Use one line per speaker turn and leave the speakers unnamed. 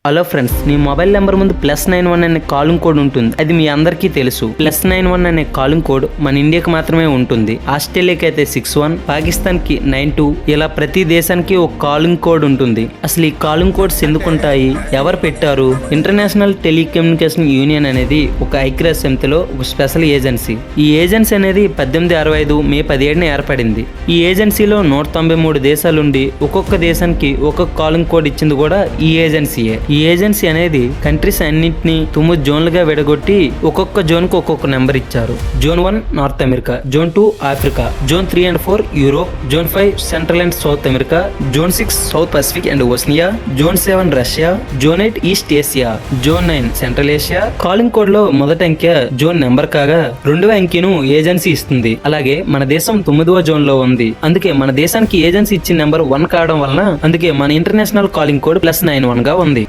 Hello friends, మీ mobile number ముందు +91 అనే calling code ఉంటుంది. అది మీ అందరికీ తెలుసు. +91 అనే కాలింగ్ కోడ్ మన ఇండియాకి మాత్రమే ఉంటుంది. ఆస్ట్రేలియాకి అయితే 61, పాకిస్తాన్ కి 92, ఇలా ప్రతి దేశానికి ఒక కాలింగ్ కోడ్ ఉంటుంది. అసలు ఈ కాలింగ్ కోడ్స్ ఎందుకుంటాయి, ఎవరు పెట్టారు? ఇంటర్నేషనల్ టెలికమ్యూనికేషన్ యూనియన్ అనేది ఒక ఐక్యరాజ్య సమితిలో ఒక స్పెషల్ ఏజెన్సీ. ఈ ఏజెన్సీ అనేది 1865 మే 17న ఏర్పడింది. ఈ ఏజెన్సీలో 193 దేశాలుండి ఒక్కొక్క దేశానికి ఒక్కొక్క కాలింగ్ కోడ్ ఇచ్చింది కూడా ఈ ఏజెన్సీయే. ఈ ఏజెన్సీ అనేది కంట్రీస్ అన్నింటినీ 9 జోన్లుగా విడగొట్టి ఒక్కొక్క జోన్ కు ఒక్కొక్క నెంబర్ ఇచ్చారు. Zone 1 North America, zone 2 Africa, zone 3 and 4 Europe, zone 5 central and south America, zone 6 south Pacific and Oceania, zone 7 Russia, zone 8 east Asia, zone 9 central Asia. Calling code లో మొదటి అంకె zone number కాగా రెండవ అంకెను agency ఇస్తుంది. అలాగే మన దేశం 9వ జోన్ లో ఉంది. అందుకే మన దేశానికి ఏజెన్సీ ఇచ్చిన నెంబర్ 1 కావడం వలన అందుకే మన ఇంటర్నేషనల్ కాలింగ్ కోడ్ +91 గా ఉంది.